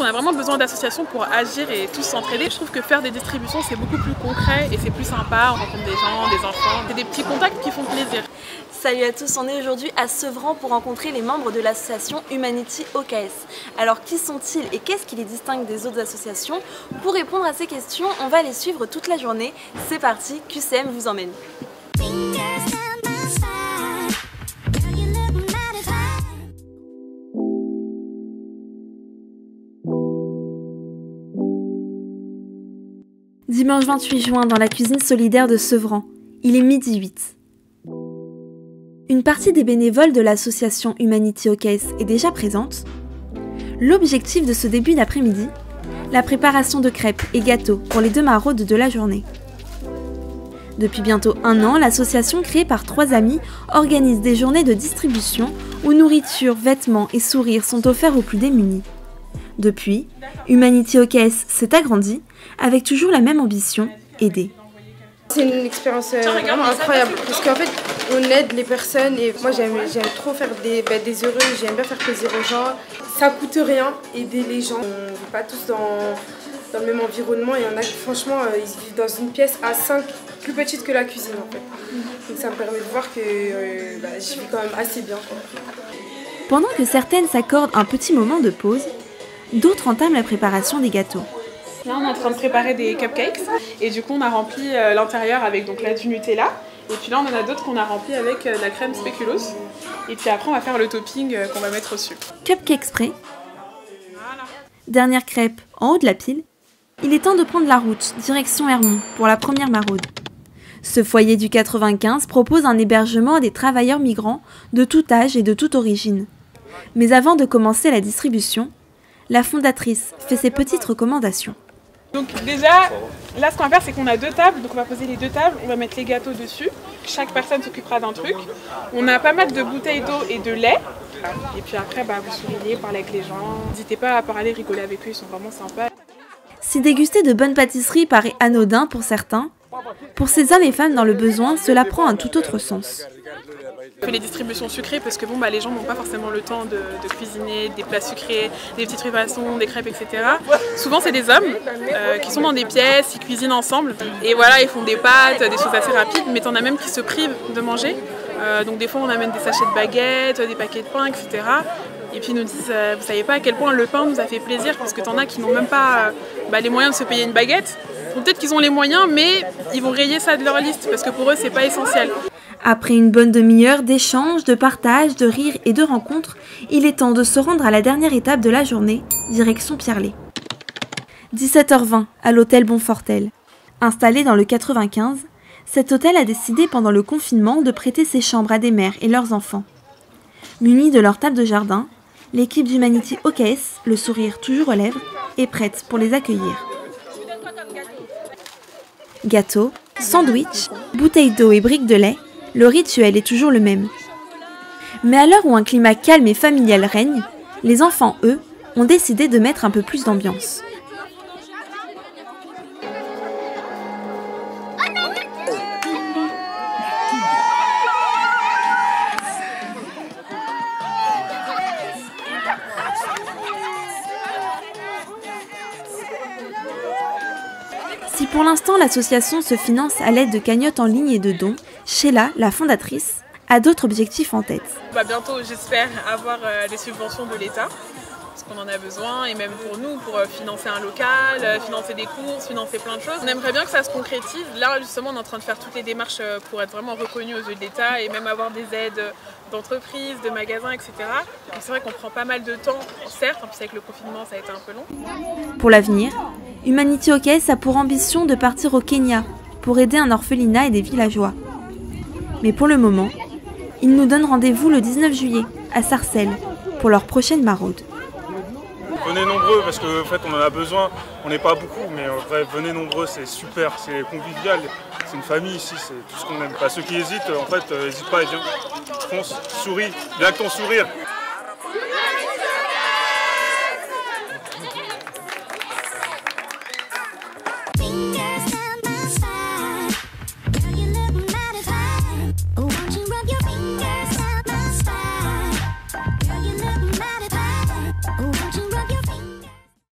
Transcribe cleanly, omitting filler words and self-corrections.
a vraiment besoin d'associations pour agir et tous s'entraider. Je trouve que faire des distributions, c'est beaucoup plus concret et c'est plus sympa. On rencontre des gens, des enfants. C'est des petits contacts qui font plaisir. Salut à tous, on est aujourd'hui à Sevran pour rencontrer les membres de l'association Humanity OKS. Alors qui sont-ils et qu'est-ce qui les distingue des autres associations? Pour répondre à ces questions, on va les suivre toute la journée. C'est parti, QCM vous emmène. Dimanche 28 juin dans la cuisine solidaire de Sevran, il est 12h08. Une partie des bénévoles de l'association Humanity OKS est déjà présente. L'objectif de ce début d'après-midi, la préparation de crêpes et gâteaux pour les 2 maraudes de la journée. Depuis bientôt 1 an, l'association créée par 3 amis organise des journées de distribution où nourriture, vêtements et sourires sont offerts aux plus démunis. Depuis, Humanity OKS s'est agrandi avec toujours la même ambition, aider. C'est une expérience vraiment incroyable parce qu'en fait on aide les personnes et moi j'aime trop faire des heureux, j'aime bien faire plaisir aux gens. Ça coûte rien, aider les gens. On ne vit pas tous dans le même environnement, il y en a qui franchement ils vivent dans une pièce à 5 plus petite que la cuisine en fait. Donc ça me permet de voir que je vis quand même assez bien. Pendant que certaines s'accordent un petit moment de pause, d'autres entament la préparation des gâteaux. Là, on est en train de préparer des cupcakes et du coup, on a rempli l'intérieur avec donc, là, du Nutella. Et puis là, on en a d'autres qu'on a remplis avec de la crème spéculoos. Et puis après, on va faire le topping qu'on va mettre au-dessus. Cupcakes prêts. Voilà. Dernière crêpe en haut de la pile. Il est temps de prendre la route, direction Hermont, pour la première maraude. Ce foyer du 95 propose un hébergement à des travailleurs migrants de tout âge et de toute origine. Mais avant de commencer la distribution, la fondatrice fait ses petites recommandations. Donc déjà, là ce qu'on va faire c'est qu'on a 2 tables, donc on va poser les 2 tables, on va mettre les gâteaux dessus, chaque personne s'occupera d'un truc. On a pas mal de bouteilles d'eau et de lait, et puis après vous souriez, parlez avec les gens, n'hésitez pas à parler, rigoler avec eux, ils sont vraiment sympas. Si déguster de bonnes pâtisseries paraît anodin pour certains, pour ces hommes et femmes dans le besoin, cela prend un tout autre sens. On fait les distributions sucrées parce que les gens n'ont pas forcément le temps de cuisiner des plats sucrés, des petites préparations, des crêpes, etc. Souvent c'est des hommes qui sont dans des pièces, ils cuisinent ensemble et voilà, ils font des pâtes, des choses assez rapides, mais t'en as même qui se privent de manger. Donc des fois on amène des sachets de baguettes, des paquets de pain, etc. Et puis ils nous disent, vous savez pas à quel point le pain nous a fait plaisir parce que t'en as qui n'ont même pas les moyens de se payer une baguette. Peut-être qu'ils ont les moyens, mais ils vont rayer ça de leur liste parce que pour eux c'est pas essentiel. Après une bonne demi-heure d'échanges, de partage, de rires et de rencontres, il est temps de se rendre à la dernière étape de la journée, direction Pierrelet. 17h20 à l'hôtel Bonfortel. Installé dans le 95, cet hôtel a décidé pendant le confinement de prêter ses chambres à des mères et leurs enfants. Munis de leur table de jardin, l'équipe d'Humanity OKS, le sourire toujours aux lèvres, est prête pour les accueillir. Gâteaux, sandwichs, bouteilles d'eau et briques de lait, le rituel est toujours le même. Mais à l'heure où un climat calme et familial règne, les enfants, eux, ont décidé de mettre un peu plus d'ambiance. Si pour l'instant l'association se finance à l'aide de cagnottes en ligne et de dons, Sheila, la fondatrice, a d'autres objectifs en tête. Bientôt, j'espère avoir des subventions de l'État, parce qu'on en a besoin, et même pour nous, pour financer un local, financer des courses, financer plein de choses. On aimerait bien que ça se concrétise. Là, justement, on est en train de faire toutes les démarches pour être vraiment reconnus aux yeux de l'État et même avoir des aides d'entreprises, de magasins, etc. Donc c'est vrai qu'on prend pas mal de temps, certes, en plus avec le confinement, ça a été un peu long. Pour l'avenir, Humanity OKS a pour ambition de partir au Kenya pour aider un orphelinat et des villageois. Mais pour le moment, ils nous donnent rendez-vous le 19 juillet à Sarcelles pour leur prochaine maraude. Venez nombreux parce qu'en fait on en a besoin, on n'est pas beaucoup mais en vrai venez nombreux, c'est super, c'est convivial, c'est une famille ici, c'est tout ce qu'on aime. Ceux qui hésitent, en fait, n'hésitent pas et viens, fonce, souris, viens avec ton sourire.